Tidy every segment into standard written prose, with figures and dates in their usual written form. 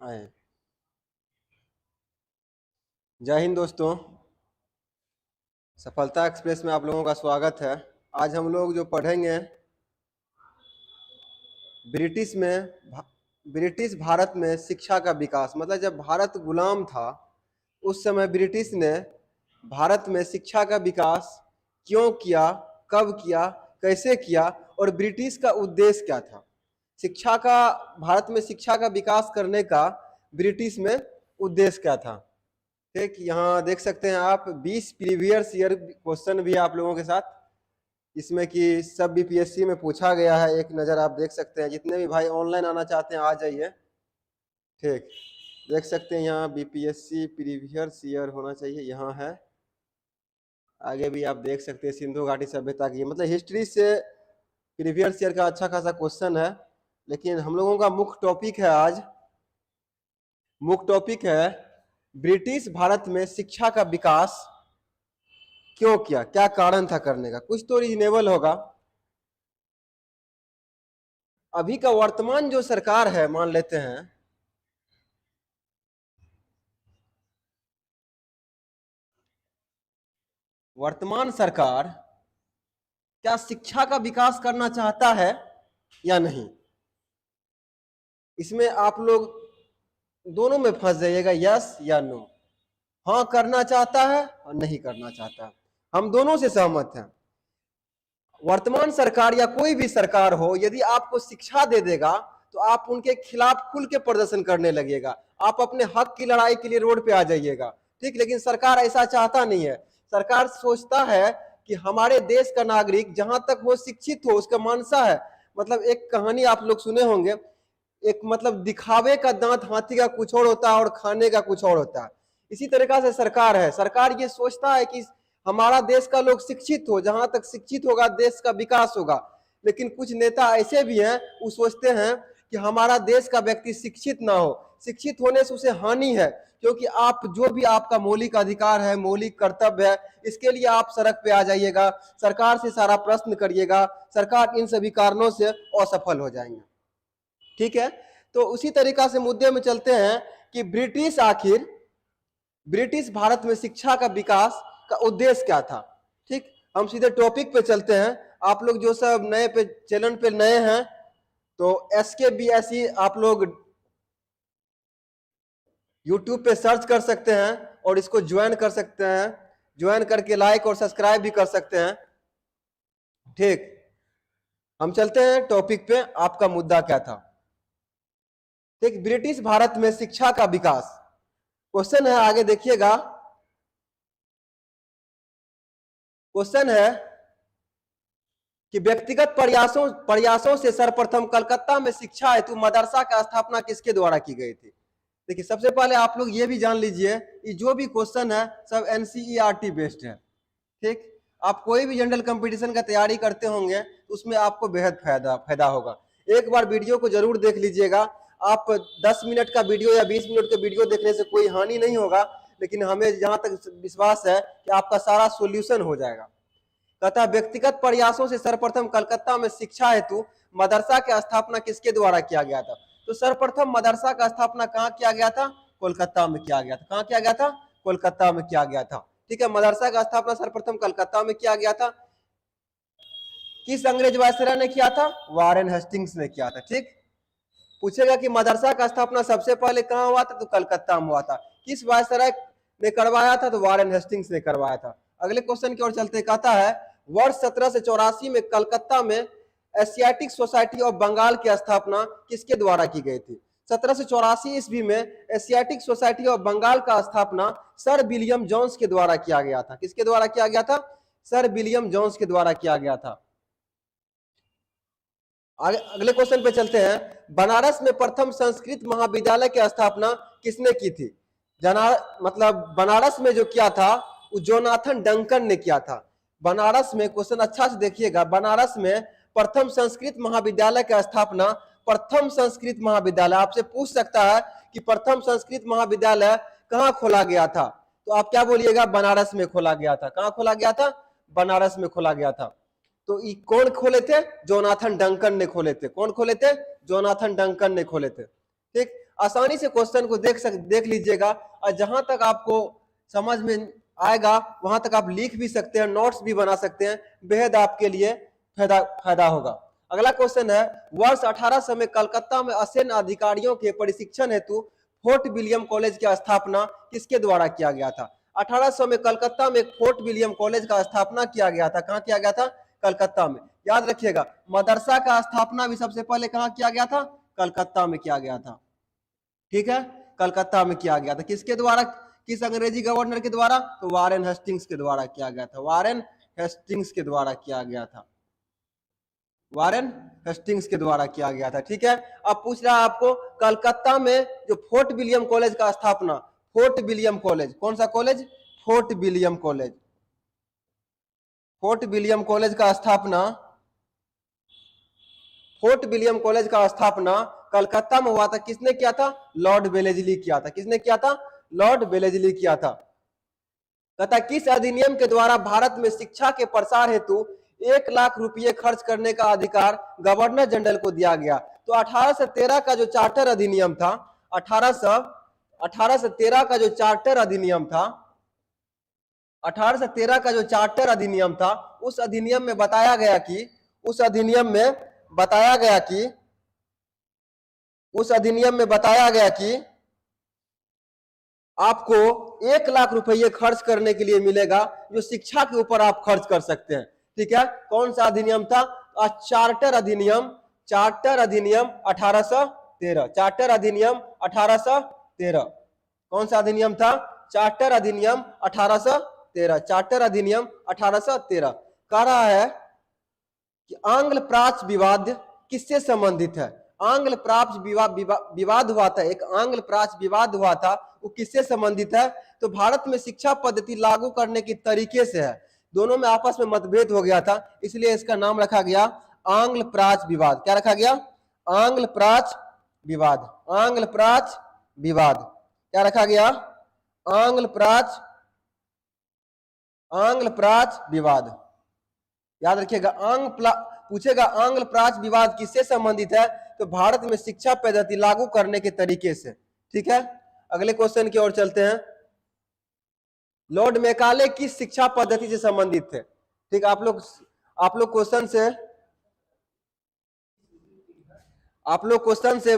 आए। जय हिंद दोस्तों, सफलता एक्सप्रेस में आप लोगों का स्वागत है। आज हम लोग जो पढ़ेंगे ब्रिटिश में ब्रिटिश भारत में शिक्षा का विकास, मतलब जब भारत गुलाम था उस समय ब्रिटिश ने भारत में शिक्षा का विकास क्यों किया, कब किया, कैसे किया और ब्रिटिश का उद्देश्य क्या था। शिक्षा का भारत में शिक्षा का विकास करने का ब्रिटिश में उद्देश्य क्या था। ठीक, यहाँ देख सकते हैं आप 20 प्रीवियस ईयर क्वेश्चन भी है आप लोगों के साथ, इसमें कि सब बीपीएससी में पूछा गया है। एक नज़र आप देख सकते हैं। जितने भी भाई ऑनलाइन आना चाहते हैं आ जाइए। ठीक, देख सकते हैं यहाँ बीपीएससी प्रीवियस ईयर होना चाहिए, यहाँ है। आगे भी आप देख सकते हैं सिंधु घाटी सभ्यता की, मतलब हिस्ट्री से प्रीवियस ईयर का अच्छा खासा क्वेश्चन है। लेकिन हम लोगों का मुख्य टॉपिक है आज, मुख्य टॉपिक है ब्रिटिश भारत में शिक्षा का विकास क्यों किया, क्या कारण था करने का। कुछ तो रीजनेबल होगा। अभी का वर्तमान जो सरकार है, मान लेते हैं वर्तमान सरकार क्या शिक्षा का विकास करना चाहता है या नहीं, इसमें आप लोग दोनों में फंस जाइएगा, यस या नो। हाँ करना चाहता है और नहीं करना चाहता है, हम दोनों से सहमत हैं। वर्तमान सरकार या कोई भी सरकार हो, यदि आपको शिक्षा दे देगा तो आप उनके खिलाफ खुल के प्रदर्शन करने लगेगा, आप अपने हक की लड़ाई के लिए रोड पे आ जाइएगा। ठीक, लेकिन सरकार ऐसा चाहता नहीं है। सरकार सोचता है कि हमारे देश का नागरिक जहां तक वो शिक्षित हो, उसका मानसा है। मतलब एक कहानी आप लोग सुने होंगे, एक मतलब दिखावे का दांत हाथी का कुछ और होता है और खाने का कुछ और होता है। इसी तरीका से सरकार है, सरकार ये सोचता है कि हमारा देश का लोग शिक्षित हो, जहां तक शिक्षित होगा देश का विकास होगा। लेकिन कुछ नेता ऐसे भी हैं, वो सोचते हैं कि हमारा देश का व्यक्ति शिक्षित ना हो, शिक्षित होने से उसे हानि है, क्योंकि आप जो भी आपका मौलिक अधिकार है, मौलिक कर्तव्य है, इसके लिए आप सड़क पे आ जाइएगा, सरकार से सारा प्रश्न करिएगा, सरकार इन सभी कारणों से असफल हो जाएंगे। ठीक है, तो उसी तरीका से मुद्दे में चलते हैं कि ब्रिटिश भारत में शिक्षा का विकास का उद्देश्य क्या था। ठीक, हम सीधे टॉपिक पे चलते हैं। आप लोग जो सब नए पे चैनल पे नए हैं तो SKBSE आप लोग यूट्यूब पे सर्च कर सकते हैं और इसको ज्वाइन कर सकते हैं, ज्वाइन करके लाइक और सब्सक्राइब भी कर सकते हैं। ठीक, हम चलते हैं टॉपिक पे, आपका मुद्दा क्या था। ठीक, ब्रिटिश भारत में शिक्षा का विकास क्वेश्चन है, आगे देखिएगा। क्वेश्चन है कि व्यक्तिगत प्रयासों से सर्वप्रथम कलकत्ता में शिक्षा हेतु मदरसा का स्थापना किसके द्वारा की गई थी। देखिए, सबसे पहले आप लोग ये भी जान लीजिए कि जो भी क्वेश्चन है सब NCERT बेस्ड है। ठीक, आप कोई भी जनरल कंपटीशन का तैयारी करते होंगे तो उसमें आपको बेहद फायदा होगा। एक बार वीडियो को जरूर देख लीजिएगा। आप 10 मिनट का वीडियो या 20 मिनट का वीडियो देखने से कोई हानि नहीं होगा, लेकिन हमें जहां तक विश्वास है कि आपका सारा सोल्यूशन हो जाएगा। कहता है व्यक्तिगत प्रयासों से सर्वप्रथम कलकत्ता में शिक्षा हेतु मदरसा की स्थापना किसके द्वारा किया गया था। तो सर्वप्रथम मदरसा का स्थापना कहाँ किया गया था, कोलकाता में किया गया था। कहाँ किया गया था, कोलकाता में किया गया था। ठीक है, मदरसा का स्थापना सर्वप्रथम कलकत्ता में किया गया था। किस अंग्रेज वायसराय ने किया था, वारेन हेस्टिंग्स ने किया था। ठीक, पूछेगा कि मदरसा का स्थापना सबसे पहले कहाँ हुआ था, तो कलकत्ता में हुआ था। किस वायसराय ने करवाया था, तो वारेन हेस्टिंग्स ने करवाया था। अगले क्वेश्चन की ओर चलते, कहता है वर्ष 1784 में कलकत्ता में एशियाटिक सोसाइटी ऑफ बंगाल की स्थापना किसके द्वारा की गई थी। 1784 ईस्वी में एशियाटिक सोसाइटी ऑफ बंगाल का स्थापना सर विलियम जोन्स के द्वारा किया गया था। किसके द्वारा किया गया था, सर विलियम जोन्स के द्वारा किया गया था। अगले क्वेश्चन पे चलते हैं। बनारस में प्रथम संस्कृत महाविद्यालय की स्थापना किसने की थी। मतलब बनारस में जो किया था वो जोनाथन डंकन ने किया था। बनारस में, क्वेश्चन अच्छा से देखिएगा, बनारस में प्रथम संस्कृत महाविद्यालय की स्थापना, प्रथम संस्कृत महाविद्यालय आपसे पूछ सकता है कि प्रथम संस्कृत महाविद्यालय कहाँ खोला गया था, तो आप क्या बोलिएगा, बनारस में खोला गया था। कहाँ खोला गया था, बनारस में खोला गया था। तो कौन खोले थे, जोनाथन डंकन ने खोले थे। कौन खोले थे, जोनाथन डंकन ने खोले थे। ठीक, आसानी से क्वेश्चन को देख लीजिएगा, और जहां तक आपको समझ में आएगा वहां तक आप लिख भी सकते हैं, नोट्स भी बना सकते हैं, बेहद आपके लिए फायदा होगा। अगला क्वेश्चन है, वर्ष 1800 में कलकत्ता में असैन्य अधिकारियों के प्रशिक्षण हेतु फोर्ट विलियम कॉलेज की स्थापना किसके द्वारा किया गया था? 1800 में कलकत्ता में फोर्ट विलियम कॉलेज का स्थापना किया गया था। कहां किया गया था? कलकत्ता में। याद रखिएगा, मदरसा का स्थापना भी सबसे पहले कहां किया गया था? कलकत्ता में किया गया था। ठीक है, कलकत्ता में किया गया था। किसके द्वारा? किस अंग्रेजी गवर्नर के द्वारा? तो वारेन हेस्टिंग्स के द्वारा किया गया था। वारेन हेस्टिंग्स के द्वारा किया गया था। वारेन हेस्टिंग्स के द्वारा किया गया था। ठीक है, अब पूछ रहा है आपको, कलकत्ता में जो फोर्ट विलियम कॉलेज का स्थापना, फोर्ट विलियम कॉलेज, कौन सा college? Fort William college. Fort William college का स्थापना, फोर्ट विलियम कॉलेज का स्थापना कलकत्ता में हुआ था। किसने किया था? लॉर्ड वेलेस्ली किया था। किसने किया था? लॉर्ड वेलेस्ली किया था। तथा किस अधिनियम के द्वारा भारत में शिक्षा के प्रसार हेतु 1 लाख रुपये खर्च करने का अधिकार गवर्नर जनरल को दिया गया? तो 1813 का जो चार्टर अधिनियम था, 1813 का जो चार्टर अधिनियम था, 1813 का जो चार्टर अधिनियम था, उस अधिनियम में बताया गया कि उस अधिनियम में बताया गया कि आपको 1 लाख रुपये खर्च करने के लिए मिलेगा, जो शिक्षा के ऊपर आप खर्च कर सकते हैं। ठीक है, कौन सा अधिनियम था? चार्टर अधिनियम, चार्टर अधिनियम 1813, चार्टर अधिनियम 1813। कौन सा अधिनियम था? चार्टर अधिनियम 1813, चार्टर अधिनियम 1813। कह रहा है कि आंग्ल प्राच्य विवाद किससे संबंधित है? आंग्ल प्राच्य विवाद हुआ था, एक आंग्ल प्राच्य विवाद हुआ था, वो किससे संबंधित है? तो भारत में शिक्षा पद्धति लागू करने की तरीके से है। दोनों में आपस में मतभेद हो गया था, इसलिए इसका नाम रखा गया आंग्ल प्राच्य विवाद। क्या रखा गया? आंग्ल प्राच्य विवाद। आंग्ल प्राच्य विवाद क्या रखा गया? आंग्ल प्राच्य विवाद। याद रखिएगा, पूछेगा आंग्ल प्राच्य विवाद किससे संबंधित है? तो भारत में शिक्षा पद्धति लागू करने के तरीके से। ठीक है, अगले क्वेश्चन की ओर चलते हैं। लॉर्ड मैकाले किस शिक्षा पद्धति से संबंधित थे? ठीक, आप लोग क्वेश्चन से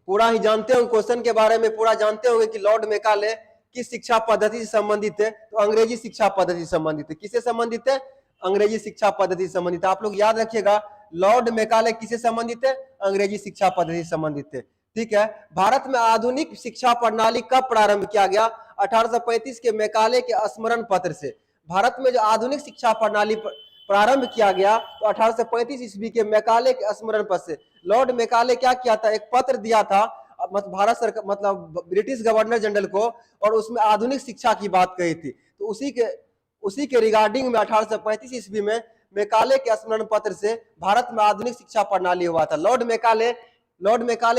पूरा ही जानते होंगे, क्वेश्चन के बारे में पूरा जानते होंगे कि लॉर्ड मैकाले किस शिक्षा पद्धति से संबंधित है? तो अंग्रेजी शिक्षा पद्धति से संबंधित है। किससे संबंधित है? अंग्रेजी शिक्षा पद्धति से संबंधित है। आप लोग याद रखिएगा, लॉर्ड मैकाले किससे संबंधित है? अंग्रेजी शिक्षा पद्धति से संबंधित है। ठीक है, भारत में आधुनिक शिक्षा प्रणाली कब प्रारंभ किया गया? 1835 के मैकाले के स्मरण पत्र से भारत में जो आधुनिक शिक्षा प्रणाली प्रारंभ किया गया, तो 1835 ईस्वी के मैकाले के स्मरण पत्र से। लॉर्ड मैकाले क्या किया था? एक पत्र दिया था भारत सरकार, मतलब ब्रिटिश गवर्नर जनरल को, और उसमें आधुनिक शिक्षा की बात कही थी। तो उसी के रिगार्डिंग में 1835 ईस्वी में मैकाले के स्मरण पत्र से भारत में आधुनिक शिक्षा प्रणाली हुआ था। लॉर्ड मैकाले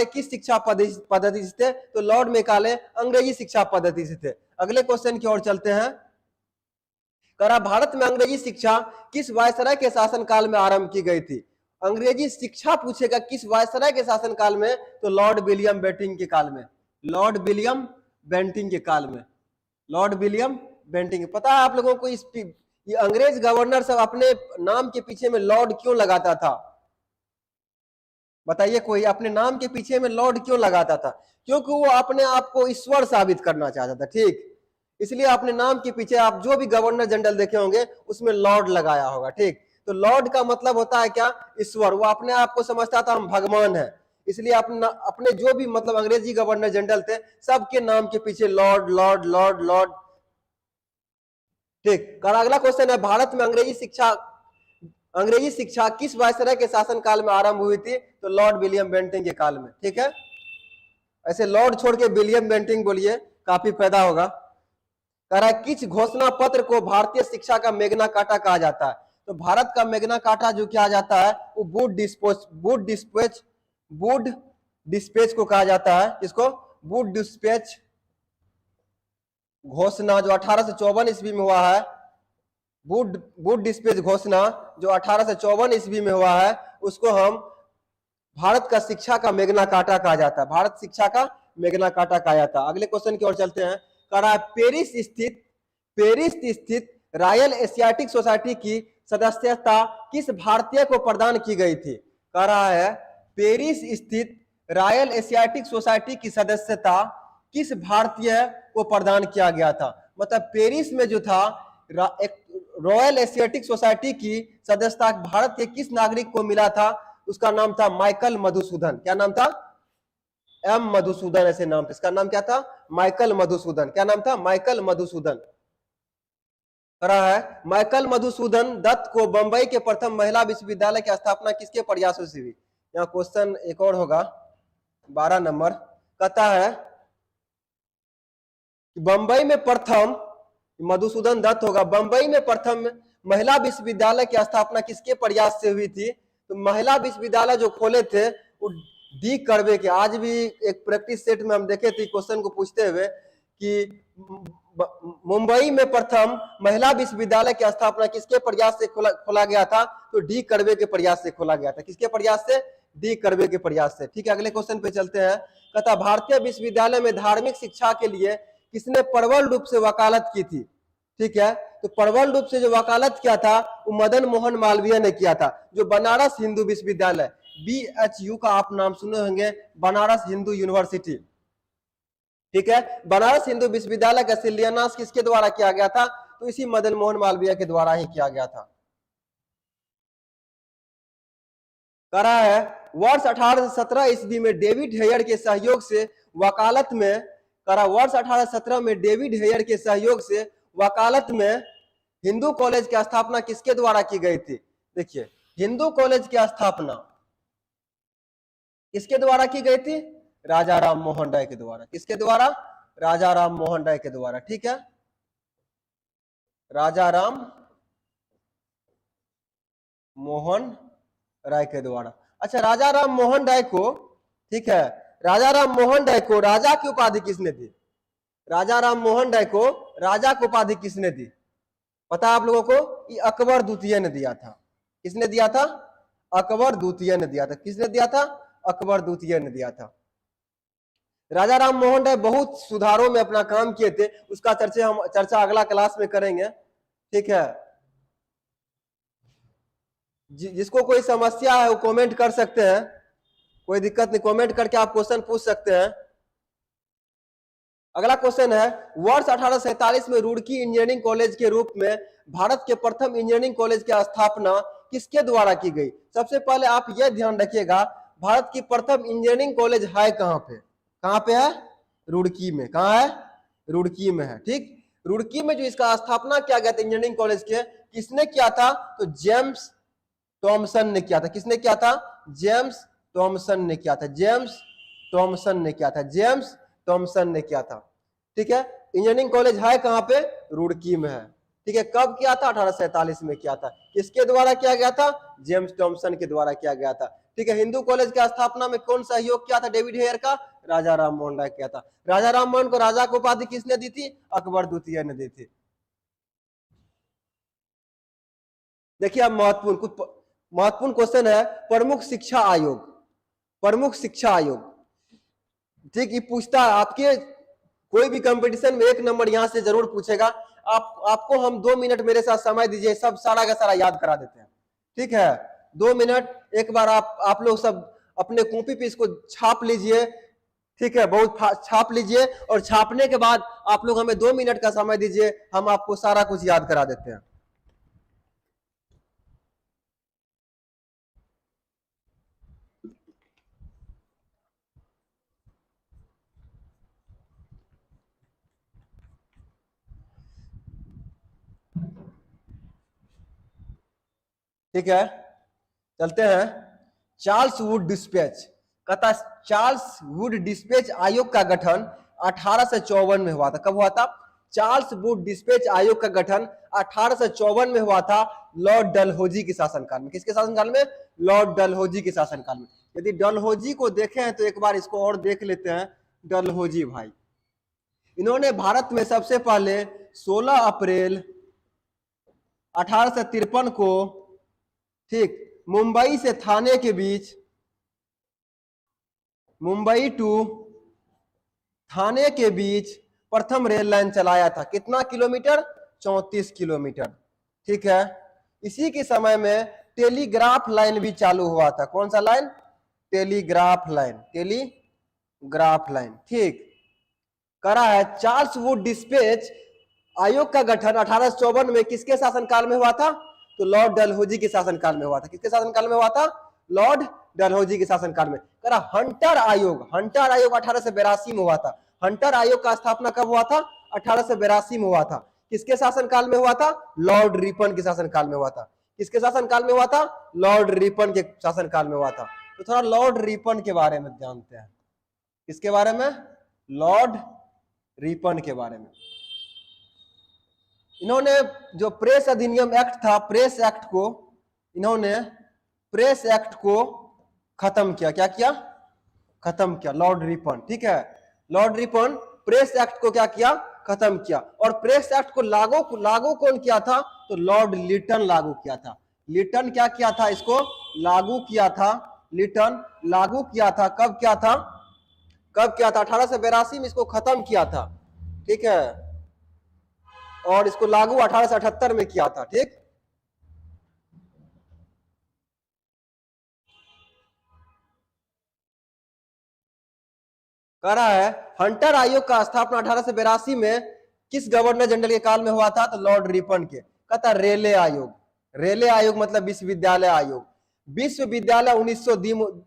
किस शिक्षा पद्धति से थे? तो लॉर्ड मैकाले अंग्रेजी शिक्षा पद्धति से थे। अगले क्वेश्चन की ओर चलते हैं। करा भारत में अंग्रेजी शिक्षा किस वायसराय के शासनकाल में आरंभ की गई थी? अंग्रेजी शिक्षा पूछेगा किस वायसराय के शासनकाल में? तो लॉर्ड विलियम बेंटिंक के काल में। लॉर्ड विलियम बेंटिंक के काल में। Lord William Bentinck. पता है आप लोगों को ये अंग्रेज गवर्नर सब अपने नाम के पीछे में लॉर्ड क्यों लगाता था? बताइए, कोई अपने नाम के पीछे में लॉर्ड क्यों लगाता था? क्योंकि वो अपने आप को ईश्वर साबित करना चाहता था। ठीक, इसलिए अपने नाम के पीछे आप जो भी गवर्नर जनरल देखे होंगे उसमें लॉर्ड लगाया होगा। ठीक, तो लॉर्ड का मतलब होता है क्या? ईश्वर। वो अपने आप को समझता था हम भगवान है, इसलिए अपने जो भी मतलब अंग्रेजी गवर्नर जनरल थे सबके नाम के पीछे लॉर्ड लॉर्ड लॉर्ड लॉर्ड। ठीक, अगला क्वेश्चन है, भारत में अंग्रेजी शिक्षा किस वायसराय के शासन काल में आरंभ हुई थी? तो लॉर्ड विलियम बेंटिंक के काल में। ठीक है, ऐसे लॉर्ड छोड़ के विलियम बेंटिंक बोलिए, काफी फायदा होगा। कह रहा है किस घोषणा पत्र को भारतीय शिक्षा का मैग्ना कार्टा कहा जाता है? तो भारत का मैग्ना कार्टा जो कहा जाता है वो वुड डिस्पैच को कहा जाता है। किसको? वुड डिस्पैच घोषणा जो 1854 ईस्वी में हुआ है, वुड डिस्पैच घोषणा जो 1854 ईस्वी में हुआ है, उसको हम भारत का शिक्षा का मैग्ना कार्टा कहा जाता है, भारत शिक्षा का मैग्ना कार्टा कहा जाता है। अगले क्वेश्चन की ओर चलते हैं। कह रहा है पेरिस स्थित रॉयल एशियाटिक सोसाइटी की सदस्यता किस भारतीय को प्रदान की गई थी? कह रहा है पेरिस स्थित रॉयल एशियाटिक सोसाइटी की सदस्यता किस भारतीय को प्रदान किया गया था? मतलब पेरिस में जो था एक रॉयल एशियाटिक सोसाइटी की सदस्यता भारत के किस नागरिक को मिला था? उसका नाम था माइकल मधुसूदन। क्या नाम था? एम मधुसूदन ऐसे नाम था। इसका नाम क्या था? माइकल मधुसूदन। क्या नाम था? माइकल मधुसूदन। रहा है माइकल मधुसूदन दत्त को बंबई के प्रथम महिला विश्वविद्यालय की स्थापना किसके प्रयासों से हुई? यहाँ क्वेश्चन एक और होगा 12 नंबर। कहता है कि बंबई में प्रथम, मधुसूदन दत्त होगा, बंबई में प्रथम महिला विश्वविद्यालय की स्थापना किसके प्रयास से हुई थी? तो महिला विश्वविद्यालय जो खोले थे वो डी कर्वे के। आज भी एक प्रैक्टिस सेट में हम देखे थे क्वेश्चन को पूछते हुए कि मुंबई में प्रथम महिला विश्वविद्यालय की स्थापना किसके प्रयास से खोला गया था? तो डी कर्वे के प्रयास से खोला गया था। किसके प्रयास से? डी कर्वे के प्रयास से। ठीक है, अगले क्वेश्चन पे चलते हैं। कहता भारतीय विश्वविद्यालय में धार्मिक शिक्षा के लिए किसने प्रबल रूप से वकालत की थी? ठीक है, तो प्रबल रूप से जो वकालत किया था वो मदन मोहन मालवीय ने किया था। जो बनारस हिंदू विश्वविद्यालय, BHU का आप नाम सुने होंगे, बनारस हिंदू यूनिवर्सिटी। ठीक है, बनारस हिंदू विश्वविद्यालय का शिलान्यास किसके द्वारा किया गया था? तो इसी मदन मोहन मालवीय के द्वारा ही किया गया था। कह रहा है वर्ष 1817 ईस्वी में डेविड हेयर के सहयोग से वकालत में, करा वर्ष 1817 में डेविड हेयर के सहयोग से वकालत में हिंदू कॉलेज की स्थापना किसके द्वारा की गई थी? देखिए, हिंदू कॉलेज की स्थापना किसके द्वारा की गई थी? राजा राम मोहन राय के द्वारा। किसके द्वारा? राजा राम मोहन राय के द्वारा। ठीक है, राजा राम मोहन राय के द्वारा। अच्छा, राजा राम मोहन राय को, ठीक है, राजा राम मोहन राय को राजा की उपाधि किसने दी? राजा राम मोहन राय को राजा की उपाधि किसने दी? पता आप लोगों को? ये अकबर द्वितीय ने दिया था। किसने दिया था? अकबर द्वितीय ने दिया था। किसने दिया था? अकबर द्वितीय ने दिया था। राजा राम मोहन राय बहुत सुधारों में अपना काम किए थे, उसका चर्चा अगला क्लास में करेंगे। ठीक है, जिसको कोई समस्या है वो कमेंट कर सकते हैं, कोई दिक्कत नहीं, कमेंट करके आप क्वेश्चन पूछ सकते हैं। अगला क्वेश्चन है वर्ष 1847 में रुड़की इंजीनियरिंग कॉलेज के रूप में भारत के प्रथम इंजीनियरिंग कॉलेज की स्थापना किसके द्वारा की गई? सबसे पहले आप यह ध्यान रखिएगा, भारत की प्रथम इंजीनियरिंग कॉलेज है कहां पे? कहां पे है? रुड़की में। कहां है? रुड़की में है। ठीक, रुड़की में जो इसका स्थापना किया गया था इंजीनियरिंग कॉलेज के, किसने किया था? तो जेम्स टॉमसन ने किया था। किसने किया था? जेम्स टॉमसन ने किया था। जेम्स टॉमसन ने किया था। जेम्स टॉमसन ने किया था। ठीक है, इंजीनियरिंग कॉलेज है कहां पे? रुड़की में है। ठीक है, कब किया था? 1847 में किया था। किसके द्वारा किया गया था? जेम्स टॉमसन के द्वारा किया गया था। ठीक है, हिंदू कॉलेज की स्थापना में कौन सहयोग किया था डेविड हेयर का? राजा राम मोहन राय किया था। राजा राम मोहन को राजा की उपाधि किसने दी थी? अकबर द्वितीय ने दी थी। देखिए अब महत्वपूर्ण क्वेश्चन है, प्रमुख शिक्षा आयोग। प्रमुख शिक्षा आयोग, ठीक, ये पूछता है आपके कोई भी कंपटीशन में 1 नंबर यहां से जरूर पूछेगा। आपको हम 2 मिनट मेरे साथ समय दीजिए, सब सारा का सारा याद करा देते हैं। ठीक है, 2 मिनट, एक बार आप लोग सब अपने कॉपी पे इसको छाप लीजिए। ठीक है, बहुत छाप लीजिए और छापने के बाद आप लोग हमें 2 मिनट का समय दीजिए, हम आपको सारा कुछ याद करा देते हैं। ठीक है, चलते हैं। चार्ल्स वुड डिस्पैच, कहता चार्ल्स वुड डिस्पैच आयोग का गठन 1854 में हुआ था। कब हुआ था? चार्ल्स वुड डिस्पैच आयोग का गठन 1854 में हुआ था, लॉर्ड डलहौजी के शासनकाल में। किसके शासनकाल में? लॉर्ड डलहौजी के शासनकाल में। यदि डलहौजी को देखें हैं तो एक बार इसको और देख लेते हैं। डलहौजी भाई, इन्होंने भारत में सबसे पहले 16 अप्रैल 1853 को, ठीक, मुंबई से थाने के बीच मुंबई टू थाने के बीच प्रथम रेल लाइन चलाया था। कितना किलोमीटर? 34 किलोमीटर। ठीक है। इसी के समय में टेलीग्राफ लाइन भी चालू हुआ था। कौन सा line? Telegraph line. Telegraph line. ठीक। करा है चार्ल्स वुड डिस्पैच आयोग का गठन 1854 में किसके शासनकाल में हुआ था? तो लॉर्ड डलहौजी के शासनकाल में हुआ था। किसके शासनकाल में हुआ था? लॉर्ड डलहौजी के शासनकाल में। करा हंटर आयोग 1882 में हुआ था। हंटर आयोग का स्थापना कब हुआ था? 1882 में हुआ था। किसके शासनकाल में हुआ था? लॉर्ड रिपन के शासनकाल में हुआ था। किसके शासनकाल में हुआ था? लॉर्ड रिपन के शासनकाल में हुआ था। तो थोड़ा लॉर्ड रिपन के बारे में जानते हैं। किसके बारे में? लॉर्ड रिपन के बारे में। इन्होंने जो प्रेस अधिनियम एक्ट था, प्रेस एक्ट को इन्होंने प्रेस एक्ट को खत्म किया। क्या किया? खत्म किया। Lord Ripon. ठीक है। लॉर्ड रिपन प्रेस एक्ट को क्या किया? खत्म किया। और प्रेस एक्ट को लागू कौन किया था? तो लॉर्ड लिटन लागू किया था। लिटन क्या किया था? इसको लागू किया था। लिटन लागू किया था। कब किया था? कब किया था? 1882 में इसको खत्म किया था। ठीक है। और इसको लागू 1878 में किया था। ठीक। कह रहा है हंटर आयोग का स्थापना 1882 में किस गवर्नर जनरल के काल में हुआ था? तो लॉर्ड रिपन के। कहता रेले आयोग। रेले आयोग मतलब विश्वविद्यालय आयोग। विश्वविद्यालय 1902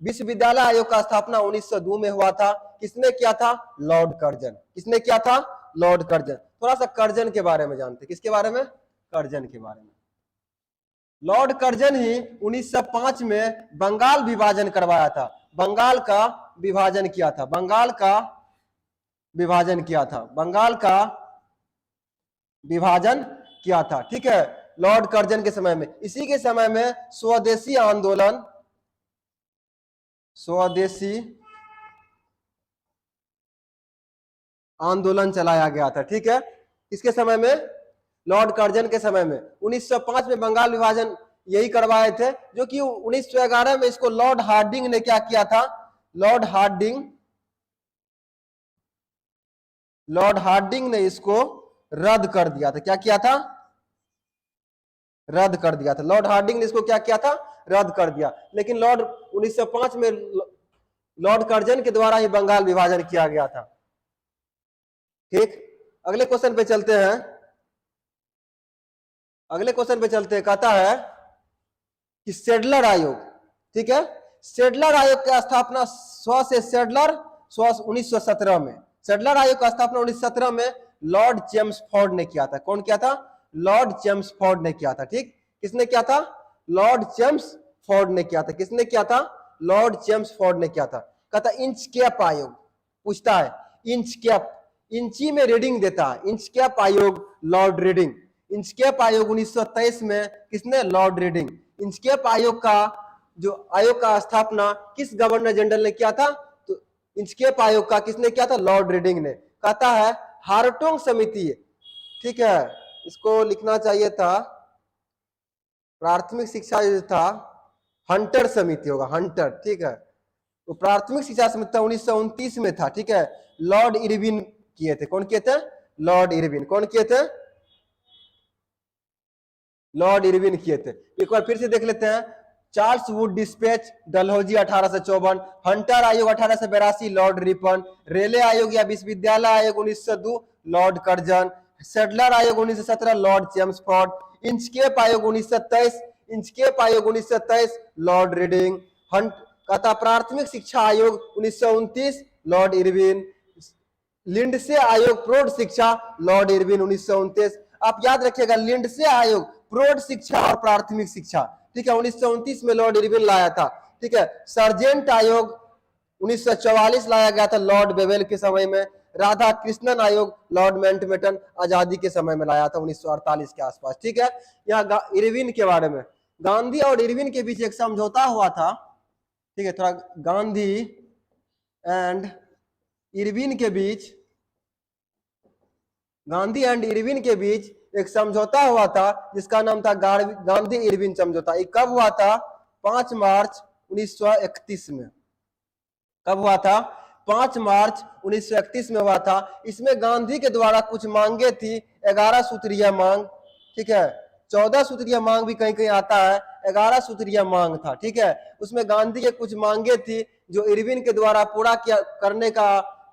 विश्वविद्यालय आयोग का स्थापना 1902 में हुआ था। किसने किया था? Lord Curzon. किसने किया था? Lord Curzon. थोड़ा सा कर्जन के बारे में जानते। किसके बारे में? कर्जन के बारे में। लॉर्ड कर्जन ही 1905 में बंगाल विभाजन करवाया था। बंगाल का विभाजन किया था। बंगाल का विभाजन किया था। बंगाल का विभाजन किया था। ठीक है। लॉर्ड कर्जन के समय में। इसी के समय में स्वदेशी आंदोलन चलाया गया था। ठीक है। इसके समय में लॉर्ड कर्जन के समय में 1905 में बंगाल विभाजन यही करवाए थे, जो कि 1911 में इसको लॉर्ड हार्डिंग ने क्या किया था? लॉर्ड हार्डिंग ने इसको रद्द कर दिया था। क्या किया था? रद्द कर दिया था। लॉर्ड हार्डिंग ने इसको क्या किया था? रद्द कर दिया। लेकिन 1905 में लॉर्ड कर्जन के द्वारा ही बंगाल विभाजन किया गया था। ठीक। अगले क्वेश्चन पे चलते हैं। कहता है कि सेडलर आयोग। ठीक है। सेडलर आयोग की स्थापना 1917 में। सेडलर आयोग का स्थापना 1917 में लॉर्ड चेम्सफोर्ड ने किया था। कौन किया था? लॉर्ड चेम्सफोर्ड ने किया था। ठीक। किसने किया था? लॉर्ड चेम्सफोर्ड ने किया था। किसने किया था? लॉर्ड चेम्सफोर्ड ने किया था। कहता इंच कैप आयोग। पूछता है इंच कैप, इंची में रीडिंग देता है। इंच कैप आयोग लॉर्ड रीडिंग। इंचकेप आयोग 1923 में किसने? Lord reading. इंचकेप आयोग का स्थापना किस गवर्नर जनरल ने किया था? तो इंचकेप आयोग का किसने किया था? लॉर्ड रीडिंग ने। कहता है हार्टोंग समिति। ठीक है। इसको लिखना चाहिए था, प्राथमिक शिक्षा जो था हंटर समिति होगा। हंटर। ठीक है। तो प्राथमिक शिक्षा समिति 1929 में था। ठीक है। लॉर्ड इरविन किए थे। कौन किए थे? Lord Irwin. कौन किए थे? लॉर्ड इरविन किए थे। एक बार फिर से देख लेते हैं। Charles Wood dispatch Dalhousie 1854, Hunter आयोग 1882 लॉर्ड रिपन, रेले आयोग या विश्वविद्यालय आयोग 1902 लॉर्ड कर्जन, सेडलर आयोग 1917 लॉर्ड चेम्सफोर्ड, इंचकेप आयोग 1923 लॉर्ड रीडिंग, कहता प्राथमिक शिक्षा आयोग 1929 लॉर्ड इरविन, लिंडसे आयोग प्रौढ़ शिक्षा लॉर्ड इरविन 1929। आप याद रखिएगा लिंडसे आयोग प्रौढ़ शिक्षा और प्राथमिक शिक्षा। ठीक है। 1929 में लॉर्ड इरविन लाया था। ठीक है। सर्जेंट आयोग 1944 लाया गया था लॉर्ड बेवेल के समय में। राधा कृष्णन आयोग लॉर्ड माउंटबेटन आजादी के समय में लाया था 1948 के आसपास। ठीक है। यहाँ इरविन के बारे में, गांधी और इरविन के बीच एक समझौता हुआ था। ठीक है। थोड़ा गांधी एंड इरविन के बीच एक समझौता हुआ था जिसका नाम था गांधी इरविन समझौता। ये कब हुआ था? 5 मार्च 1931 में। कब हुआ था? 5 मार्च 1931 में हुआ था। इसमें गांधी के द्वारा कुछ मांगे थी, 11 सूत्रीय मांग, ठीक है। 14 सूत्रीय मांग भी कहीं कहीं आता है, 11 सूत्रीय मांग था, ठीक है। उसमें गांधी के कुछ मांगे थी जो इरविन के द्वारा पूरा किया करने का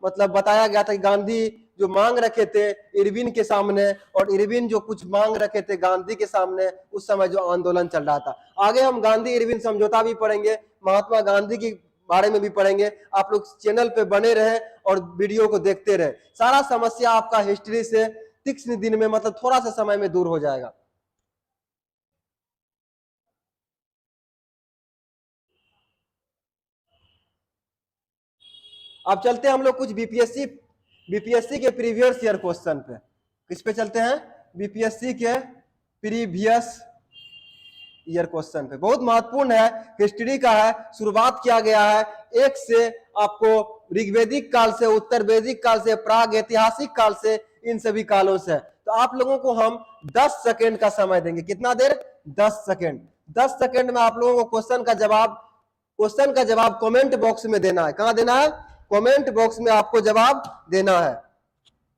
मतलब बताया गया था कि गांधी जो मांग रखे थे इरविन के सामने, और इरविन जो कुछ मांग रखे थे गांधी के सामने, उस समय जो आंदोलन चल रहा था। आगे हम गांधी इरविन समझौता भी पढ़ेंगे, महात्मा गांधी की बारे में भी पढ़ेंगे। आप लोग चैनल पे बने रहे और वीडियो को देखते रहे। सारा समस्या आपका हिस्ट्री से तीक्ष्ण दिन में मतलब थोड़ा सा समय में दूर हो जाएगा। अब चलते हैं हम लोग कुछ बीपीएससी के प्रीवियस ईयर क्वेश्चन पे। किस पे चलते हैं? बीपीएससी के प्रीवियस ईयर क्वेश्चन पे। बहुत महत्वपूर्ण है, हिस्ट्री का है। शुरुआत किया गया है 1 से, आपको ऋग्वैदिक काल से, उत्तर वैदिक काल से, प्राग ऐतिहासिक काल से, इन सभी कालों से। तो आप लोगों को हम 10 सेकेंड का समय देंगे। कितना देर? 10 सेकेंड। 10 सेकेंड में आप लोगों को क्वेश्चन का जवाब कमेंट बॉक्स में देना है। कहां देना है? कमेंट बॉक्स में आपको जवाब देना है।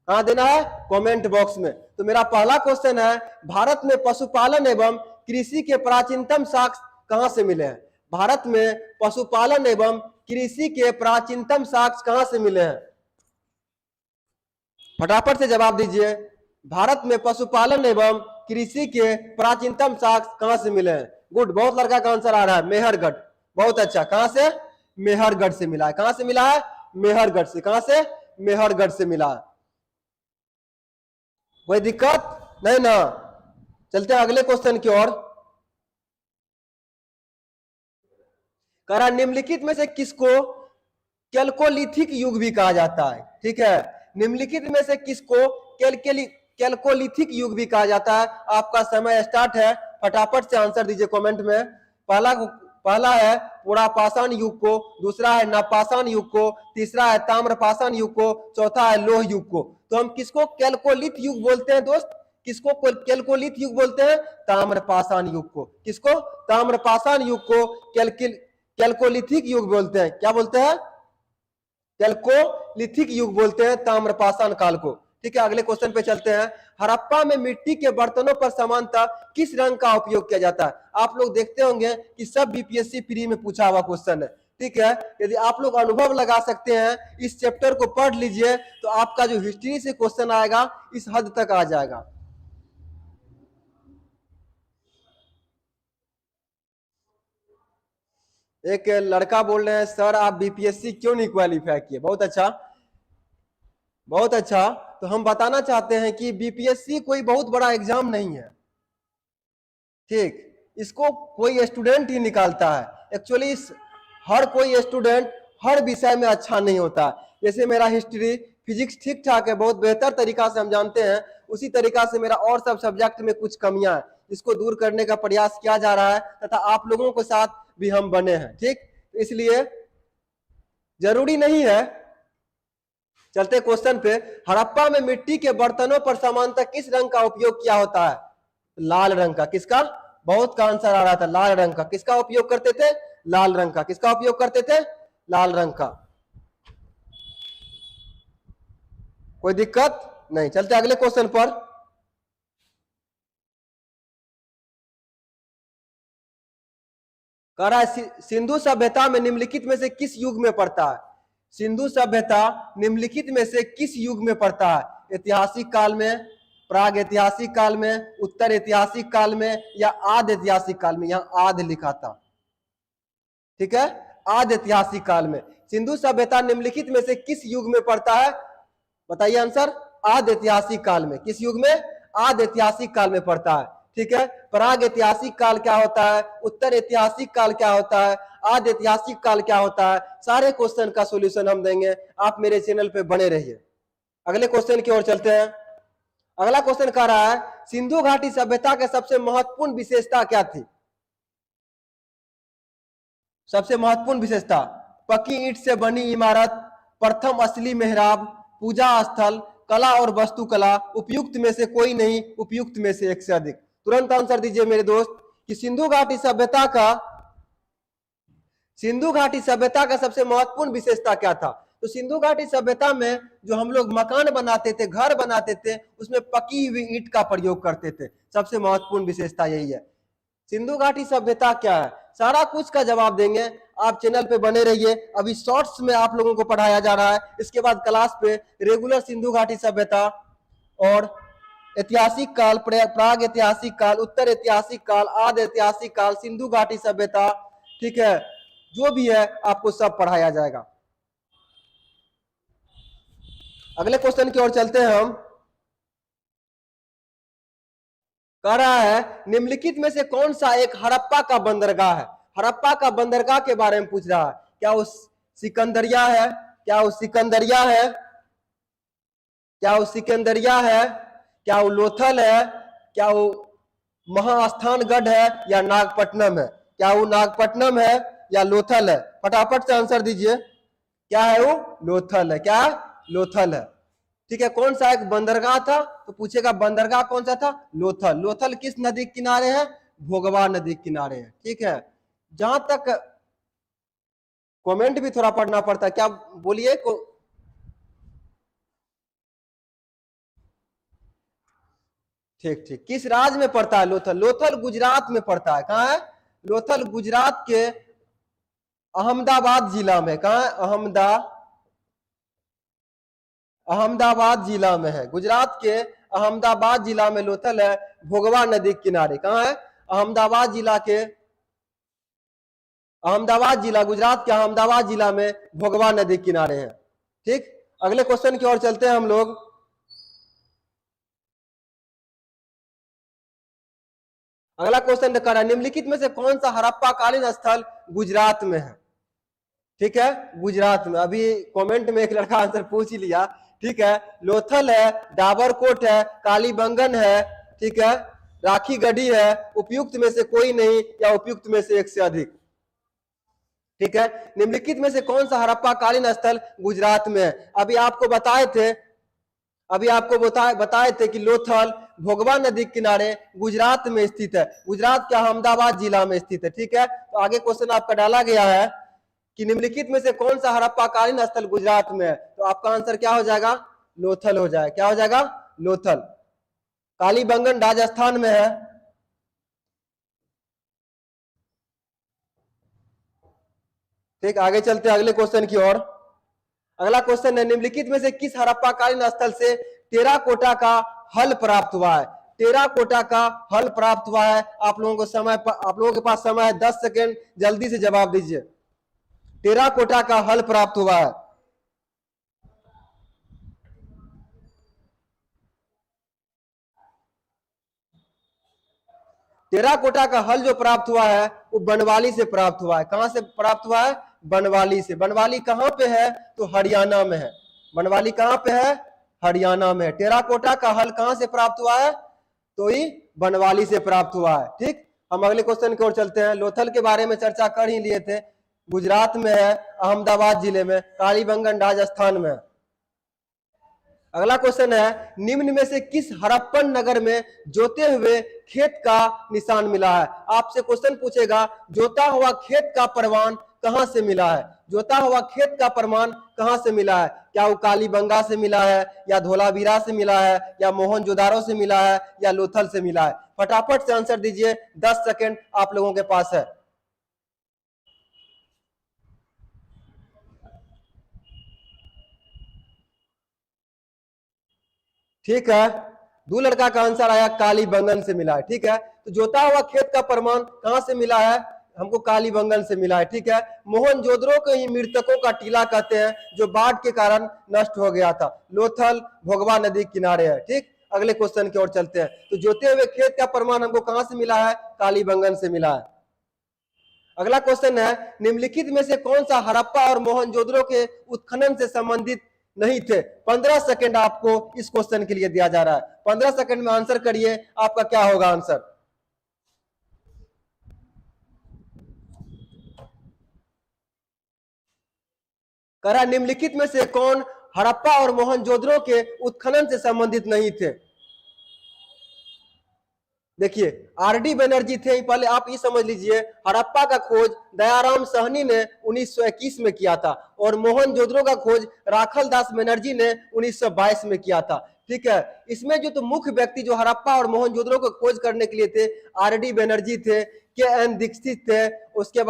कहां देना है? कमेंट बॉक्स में। तो मेरा पहला क्वेश्चन है, भारत में पशुपालन एवं कृषि के प्राचीनतम साक्ष्य कहां से मिले हैं? भारत में पशुपालन एवं कृषि के प्राचीनतम साक्ष्य कहां से मिले हैं? फटाफट से जवाब दीजिए। भारत में पशुपालन एवं कृषि के प्राचीनतम साक्ष्य कहां से मिले हैं? गुड, बहुत लड़का का आंसर आ रहा है, मेहरगढ़। बहुत अच्छा, कहां से? मेहरगढ़ से मिला है। कहां से मिला है? मेहरगढ़ से। कहां से? मेहरगढ़ से मिला है। कोई दिक्कत नहीं ना? चलते हैं अगले क्वेश्चन की ओर। कह रहा निम्नलिखित में से किसको कैल्कोलिथिक युग भी कहा जाता है? ठीक है, निम्नलिखित में से किसको कैल्कोलिथिक युग भी कहा जाता है? आपका समय स्टार्ट है, फटाफट से आंसर दीजिए कमेंट में। पहला है पुरापाषाण युग को, दूसरा है नवपाषाण युग को, तीसरा है ताम्रपाषाण युग को, चौथा है लोह युग को। तो हम किसको कैल्कोलिथ युग बोलते हैं दोस्त? किसको कैल्कोलिथ युग बोलते हैं? ताम्रपाषाण युग को। किसको? ताम्रपाषाण युग को कैल्कोलिथिक युग बोलते हैं। क्या बोलते हैं? कैल्कोलिथिक युग बोलते हैं ताम्रपाषाण काल को। ठीक है, अगले क्वेश्चन पे चलते हैं। हड़प्पा में मिट्टी के बर्तनों पर सामान्यतः किस रंग का उपयोग किया जाता है? आप लोग देखते होंगे कि सब बीपीएससी प्री में पूछा हुआ क्वेश्चन है। ठीक है, यदि आप लोग अनुभव लगा सकते हैं, इस चैप्टर को पढ़ लीजिए, तो आपका जो हिस्ट्री से क्वेश्चन आएगा इस हद तक आ जाएगा। एक लड़का बोल रहे हैं सर आप बीपीएससी क्यों नहीं क्वालिफाई किए? बहुत अच्छा, बहुत अच्छा। तो हम बताना चाहते हैं कि बीपीएससी कोई बहुत बड़ा एग्जाम नहीं है। ठीक, इसको कोई स्टूडेंट ही निकालता है। एक्चुअली हर कोई स्टूडेंट हर विषय में अच्छा नहीं होता। जैसे मेरा हिस्ट्री फिजिक्स ठीक ठाक है, बहुत बेहतर तरीका से हम जानते हैं, उसी तरीका से मेरा और सब सब्जेक्ट में कुछ कमियां हैं, इसको दूर करने का प्रयास किया जा रहा है, तथा आप लोगों के साथ भी हम बने हैं। ठीक, इसलिए जरूरी नहीं है। चलते क्वेश्चन पे। हड़प्पा में मिट्टी के बर्तनों पर सामान्यतः किस रंग का उपयोग किया होता है? लाल रंग का। किसका? बहुत का आंसर आ रहा था लाल रंग का। किसका उपयोग करते थे? लाल रंग का। किसका उपयोग करते थे? लाल रंग का। कोई दिक्कत नहीं, चलते अगले क्वेश्चन पर। कह रहा है सिंधु सभ्यता में निम्नलिखित में से किस युग में पड़ता है? सिंधु सभ्यता निम्नलिखित में से किस युग में पड़ता है? ऐतिहासिक काल में, प्राग ऐतिहासिक काल में, उत्तर ऐतिहासिक काल में, या आद ऐतिहासिक काल में? यहां आद लिखा था। ठीक है, आद ऐतिहासिक काल में। सिंधु सभ्यता निम्नलिखित में से किस युग में पड़ता है? बताइए आंसर। आद ऐतिहासिक काल में। किस युग में? आद ऐतिहासिक काल में पड़ता है। ठीक है, प्राग ऐतिहासिक काल क्या होता है? उत्तर ऐतिहासिक काल क्या होता है? आद ऐतिहासिक काल क्या होता है? सारे क्वेश्चन का सॉल्यूशन हम देंगे, आप मेरे चैनल पे बने रहिए। अगले क्वेश्चन की ओर चलते हैं। अगला क्वेश्चन कह रहा है सिंधु घाटी सभ्यता के सबसे महत्वपूर्ण विशेषता क्या थी? सबसे महत्वपूर्ण विशेषता, पक्की ईंट से बनी इमारत, प्रथम असली मेहराब, पूजा स्थल, कला और वास्तुकला, उपयुक्त में से कोई नहीं, उपयुक्त में से एक से अधिक। तुरंत आंसर दीजिए मेरे दोस्त कि सिंधु घाटी सभ्यता का सबसे महत्वपूर्ण विशेषता क्या था? तो सिंधु घाटी सभ्यता में जो हम लोग मकान बनाते थे, घर बनाते थे, उसमें पकी हुई ईंट का प्रयोग करते थे। सबसे महत्वपूर्ण विशेषता यही है। सिंधु घाटी सभ्यता क्या है, सारा कुछ का जवाब देंगे। आप चैनल पे बने रहिए। अभी शॉर्ट्स में आप लोगों को पढ़ाया जा रहा है, इसके बाद क्लास पे रेगुलर सिंधु घाटी सभ्यता और ऐतिहासिक काल, प्राग ऐतिहासिक काल, उत्तर ऐतिहासिक काल, आदि ऐतिहासिक काल, सिंधु घाटी सभ्यता, ठीक है, जो भी है आपको सब पढ़ाया जाएगा। अगले क्वेश्चन की ओर चलते हैं हम। कह रहा है निम्नलिखित में से कौन सा एक हड़प्पा का बंदरगाह है? हड़प्पा का बंदरगाह के बारे में पूछ रहा है। क्या वो सिकंदरिया है? क्या वो सिकंदरिया है? क्या वो सिकंदरिया है? क्या वो लोथल है? क्या वो महास्थानगढ़ है या नागपट्टनम है? क्या वो नागपट्टनम है या लोथल है? फटाफट से आंसर दीजिए। क्या है वो? लोथल है। क्या? लोथल है। ठीक है। कौन सा एक बंदरगाह था? तो पूछेगा बंदरगाह कौन सा था? लोथल। लोथल किस नदी के किनारे है? भोगवा नदी के किनारे है। ठीक है। जहां तक कमेंट भी थोड़ा पढ़ना पड़ता है, क्या बोलिए ठीक ठीक। किस राज्य में पड़ता है लोथल? लोथल गुजरात में पड़ता है। कहाँ है? लोथल गुजरात के अहमदाबाद जिला में। कहाँ है? अहमदाबाद जिला में है। गुजरात के अहमदाबाद जिला में लोथल है, भोगवा नदी के किनारे। कहाँ है? अहमदाबाद जिला के, अहमदाबाद जिला, गुजरात के अहमदाबाद जिला में भोगवा नदी के किनारे है। ठीक। अगले क्वेश्चन की ओर चलते हैं हम लोग। अगला क्वेश्चन कर रहा है निम्नलिखित में से कौन सा हड़प्पा कालीन स्थल गुजरात में है? ठीक है, गुजरात में। अभी कमेंट में एक लड़का आंसर पूछ ही लिया। ठीक है। लोथल है, डाबरकोट है, कालीबंगन है, ठीक है, राखी गढ़ी है, उपयुक्त में से कोई नहीं या उपयुक्त में से एक से अधिक। ठीक है। निम्नलिखित में से कौन सा हड़प्पा कालीन स्थल गुजरात में है? अभी आपको बताए थे, बताए थे कि लोथल भोगवा नदी के किनारे गुजरात में स्थित है, गुजरात के अहमदाबाद जिला में स्थित है। ठीक है। तो आगे क्वेश्चन आपका डाला गया है कि निम्नलिखित में से कौन सा हड़प्पा कालीन स्थल गुजरात में है? तो आपका आंसर क्या हो जाएगा? लोथल हो जाएगा। क्या हो जाएगा? लोथल। कालीबंगन राजस्थान में है। ठीक। आगे चलते हैं अगले क्वेश्चन की ओर। अगला क्वेश्चन है निम्नलिखित में से किस हड़प्पा कालीन स्थल से टेराकोटा का हल प्राप्त हुआ है? टेराकोटा का हल प्राप्त हुआ है। आप लोगों के पास समय है 10 सेकेंड, जल्दी से जवाब दीजिए। टेराकोटा का हल प्राप्त हुआ है। टेराकोटा का हल जो प्राप्त हुआ है वो बनवाली से प्राप्त हुआ है। कहां से प्राप्त हुआ है? बनवाली से। बनवाली कहां पे है? तो हरियाणा में है। बनवाली कहां पे है? हरियाणा में। टेराकोटा का हल कहां से प्राप्त हुआ है? तो ही बनवाली से प्राप्त हुआ है। ठीक। हम अगले क्वेश्चन की ओर चलते हैं। लोथल के बारे में चर्चा कर ही लिए थे। गुजरात में है, अहमदाबाद जिले में, कालीबंगन राजस्थान में। अगला क्वेश्चन है निम्न में से किस हड़प्पन नगर में जोते हुए खेत का निशान मिला है? आपसे क्वेश्चन पूछेगा जोता हुआ खेत का प्रमाण कहां से मिला है? जोता हुआ खेत का प्रमाण कहां से मिला है? क्या वो कालीबंगा से मिला है या धोलावीरा से मिला है या मोहनजोदारो से मिला है या लोथल से मिला है? फटाफट से आंसर दीजिए। 10 सेकेंड आप लोगों के पास है। ठीक है। दो लड़का का आंसर आया कालीबंगन से मिला है। ठीक है। तो जोता हुआ खेत का प्रमाण कहां से मिला है? हमको कालीबंगन से मिला है। ठीक है। मोहनजोदड़ो के ही मृतकों का टीला कहते हैं जो बाढ़ के कारण नष्ट हो गया था। लोथल भोगवा नदी किनारे है। ठीक। अगले क्वेश्चन की ओर चलते हैं। तो जोते हुए खेत का प्रमाण हमको कहां से मिला है? कालीबंगन से मिला है। अगला क्वेश्चन है निम्नलिखित में से कौन सा हड़प्पा और मोहनजोदड़ो के उत्खनन से संबंधित नहीं थे? 15 सेकंड आपको इस क्वेश्चन के लिए दिया जा रहा है। 15 सेकंड में आंसर करिए। आपका क्या होगा आंसर? करा निम्नलिखित में से कौन हड़प्पा और मोहनजोदड़ो के उत्खनन से संबंधित नहीं थे? देखिए आरडी बनर्जी थे, पहले आप ये समझ लीजिए हड़प्पा का खोज दयाराम साहनी ने 1921 में किया था और मोहनजोदड़ो का खोज राखल दास बनर्जी ने 1922 में किया था। ठीक है, इसमें जो तो मुख्य व्यक्ति जो हड़प्पा और मोहनजोदड़ो को खोज करने के लिए थे, आरडी बनर्जी थे, के एन दीक्षित थे, उसके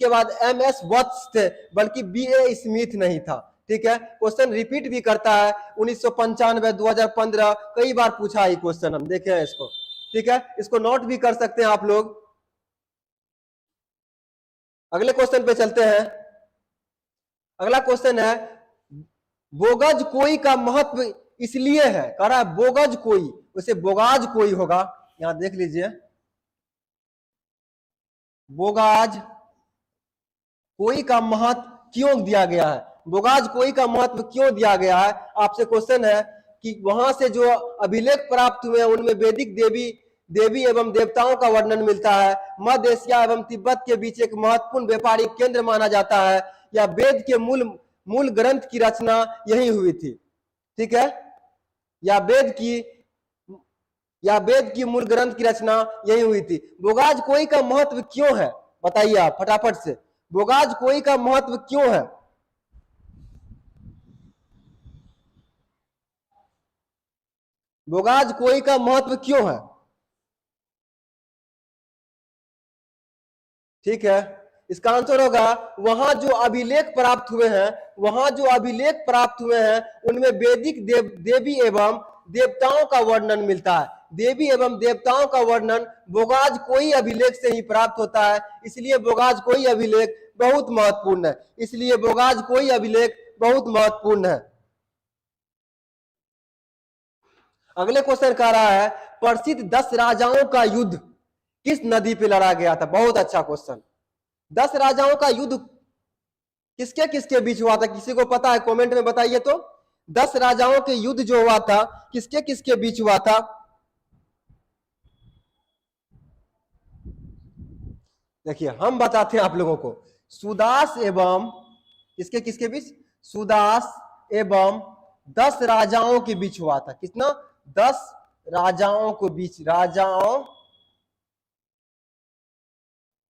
बाद एम एस वत्स थे, बल्कि बी ए स्मिथ नहीं था। ठीक है, क्वेश्चन रिपीट भी करता है 1995, 2015 कई बार पूछा है क्वेश्चन, हम देखे हैं इसको। ठीक है, इसको नोट भी कर सकते हैं आप लोग। अगले क्वेश्चन पे चलते हैं। अगला क्वेश्चन है बोगज कोई का महत्व इसलिए है, कह रहा है बोगज कोई, उसे बोगाज कोई होगा, यहां देख लीजिए बोगाज कोई का महत्व क्यों दिया गया है, बोगाज कोई का महत्व क्यों दिया गया है। आपसे क्वेश्चन है कि वहां से जो अभिलेख प्राप्त हुए हैं उनमें वैदिक देवी एवं देवताओं का वर्णन मिलता है, मध्य एशिया एवं तिब्बत के बीच एक महत्वपूर्ण व्यापारिक केंद्र माना जाता है, या वेद के मूल ग्रंथ की रचना यही हुई थी। ठीक है, या वेद की मूल ग्रंथ की रचना यही हुई थी। बोगाज कोई का महत्व क्यों है, बताइए आप फटाफट से, बोगाज कोई का महत्व क्यों है। बोगाज कोई का महत्व क्यों है। ठीक है, इसका आंसर होगा वहां जो अभिलेख प्राप्त हुए हैं उनमें वैदिक देवी एवं देवताओं का वर्णन मिलता है। देवी एवं देवताओं का वर्णन बोगाज कोई अभिलेख से ही प्राप्त होता है, इसलिए बोगाज कोई अभिलेख बहुत महत्वपूर्ण है, इसलिए बोगाज कोई अभिलेख बहुत महत्वपूर्ण है। अगले क्वेश्चन कह रहा है प्रसिद्ध 10 राजाओं का युद्ध किस नदी पे लड़ा गया था। बहुत अच्छा क्वेश्चन। 10 राजाओं का युद्ध किसके किसके बीच हुआ था, किसी को पता है कमेंट में बताइए तो। 10 राजाओं के युद्ध जो हुआ था किसके किसके बीच हुआ था। देखिए हम बताते हैं आप लोगों को, सुदास एवं किसके किसके बीच, सुदास एवं 10 राजाओं के बीच हुआ था। कितना, 10 राजाओं के बीच, राजाओं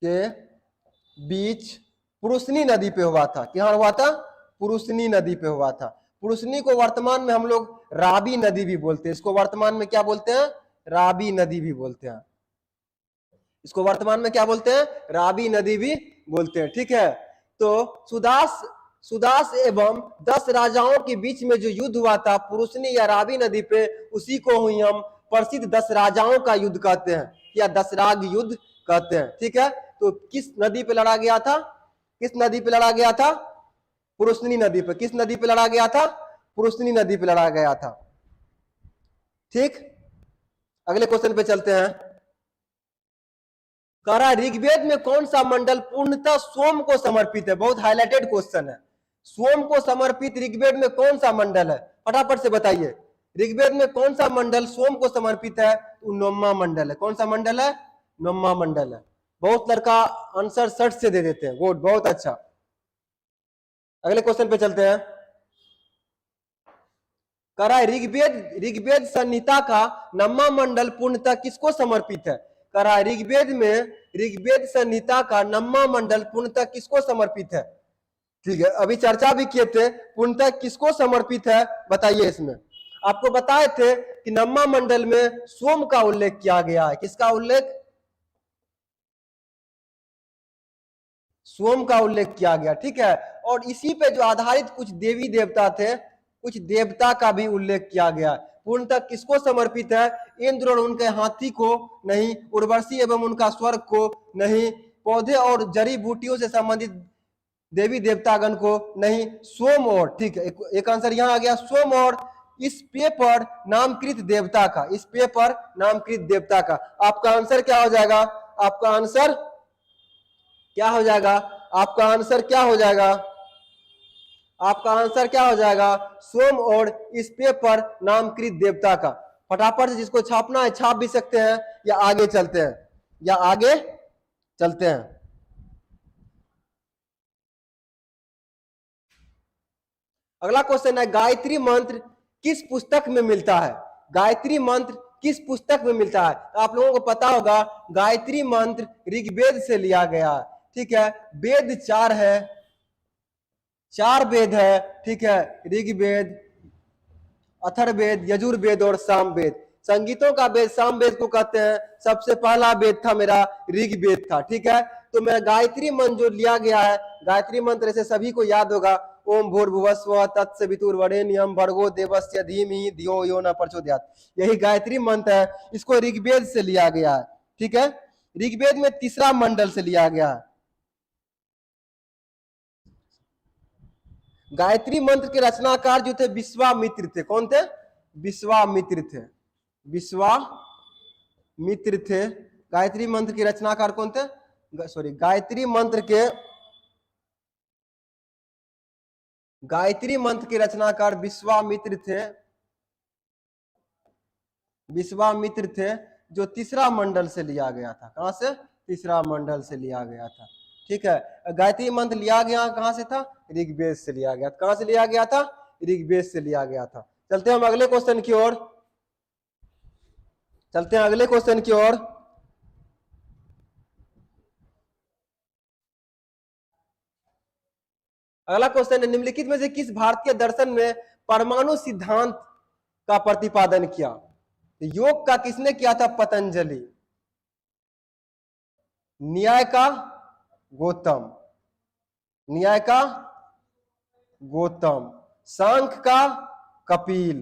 के बीच पुरुषनी नदी पे हुआ था। क्या हुआ था, पुरुषनी नदी पे हुआ था। पुरुषनी को वर्तमान में हम लोग रावी नदी भी बोलते हैं, इसको वर्तमान में क्या बोलते हैं, रावी नदी भी बोलते हैं, इसको वर्तमान में क्या बोलते हैं, रावी नदी भी बोलते हैं। ठीक है, तो सुदास एवं 10 राजाओं के बीच में जो युद्ध हुआ था पुरुषनी या रावी नदी पे, उसी को ही हम प्रसिद्ध 10 राजाओं का युद्ध कहते हैं या दसराग युद्ध कहते हैं। ठीक है, तो किस नदी पे लड़ा गया था, किस नदी पे लड़ा गया था, पुरुषनी नदी पे। किस नदी पे लड़ा गया था, पुरुषनी नदी पे लड़ा गया था। ठीक, अगले क्वेश्चन पे चलते हैं। कह रहा ऋग्वेद में कौन सा मंडल पूर्णतः सोम को समर्पित है। बहुत हाईलाइटेड क्वेश्चन है, सोम को समर्पित ऋग्वेद में कौन सा मंडल है, फटाफट से बताइए। ऋग्वेद में कौन सा मंडल सोम को समर्पित है, तो 9वां मंडल है। कौन सा मंडल है, 9वां मंडल है। बहुत लड़का आंसर सर्च से दे देते हैं, गुड, बहुत अच्छा। अगले क्वेश्चन पे चलते हैं। कह रहा है ऋग्वेद संहिता का 9वां मंडल पूर्णतः किसको समर्पित है। कह रहा है ऋग्वेद संहिता का 9वां मंडल पूर्णतः किसको समर्पित है। ठीक है, अभी चर्चा भी किए थे पूर्णतः किसको समर्पित है, बताइए। इसमें आपको बताए थे कि 9वां मंडल में सोम का उल्लेख किया गया है। किसका उल्लेख, सोम का उल्लेख किया गया। ठीक है, और इसी पे जो आधारित कुछ देवी देवता थे, कुछ देवता का भी उल्लेख किया गया। पूर्णतः किसको समर्पित है, इंद्र और उनके हाथी को नहीं, उर्वशी एवं उनका स्वर्ग को नहीं, पौधे और जड़ी बूटियों से संबंधित देवी देवतागण को नहीं, सोम और, ठीक है, एक आंसर यहां आ गया, सोम और इस पेपर नामकृत देवता का, इस पेपर नामकृत देवता का। आपका आंसर क्या हो जाएगा, आपका आंसर क्या हो जाएगा, आपका आंसर क्या हो जाएगा, आपका आंसर क्या हो जाएगा, सोम और इस पेपर नामकृत देवता का। फटाफट से जिसको छापना है छाप भी सकते हैं, या आगे चलते हैं, या आगे चलते हैं। अगला क्वेश्चन है गायत्री मंत्र किस पुस्तक में मिलता है। गायत्री मंत्र किस पुस्तक में मिलता है? तो आप लोगों को पता होगा गायत्री मंत्र ऋग्वेद से लिया गया है, ठीक है। वेद 4 है, 4 वेद है, ठीक है। ऋग्वेद, अथर्ववेद, यजुर्वेद और सामवेद। संगीतों का वेद सामवेद को कहते हैं। सबसे पहला वेद था मेरा ऋग्वेद था, ठीक है। तो मेरा गायत्री मंत्र जो लिया गया है, गायत्री मंत्र से सभी को याद होगा, ओम भूर्भुवस्व तत्सवितुर्वरेण्यम भर्गो देवस्य धीमहि धियो यो न प्रचोदयात्। यही गायत्री मंत्र है, इसको ऋग्वेद से लिया गया है, ठीक है। ऋग्वेद में तीसरा मंडल से लिया गया है। गायत्री मंत्र के रचनाकार जो थे विश्वामित्र थे। कौन थे? विश्वामित्र थे, विश्वामित्र थे। गायत्री मंत्र के रचनाकार कौन थे? गायत्री मंत्र के रचनाकार विश्वामित्र थे, जो तीसरा मंडल से लिया गया था। कहां से? तीसरा मंडल से लिया गया था, ठीक है। गायत्री मंत्र लिया गया कहां से था? ऋग्वेद से लिया गया। कहां से लिया गया था? ऋग्वेद से लिया गया था। चलते हैं हम अगले क्वेश्चन की ओर, अगला क्वेश्चन है, निम्नलिखित में से किस भारतीय दर्शन में परमाणु सिद्धांत का प्रतिपादन किया? योग का किसने किया था? पतंजलि। न्याय का गौतम, सांख्य का कपिल,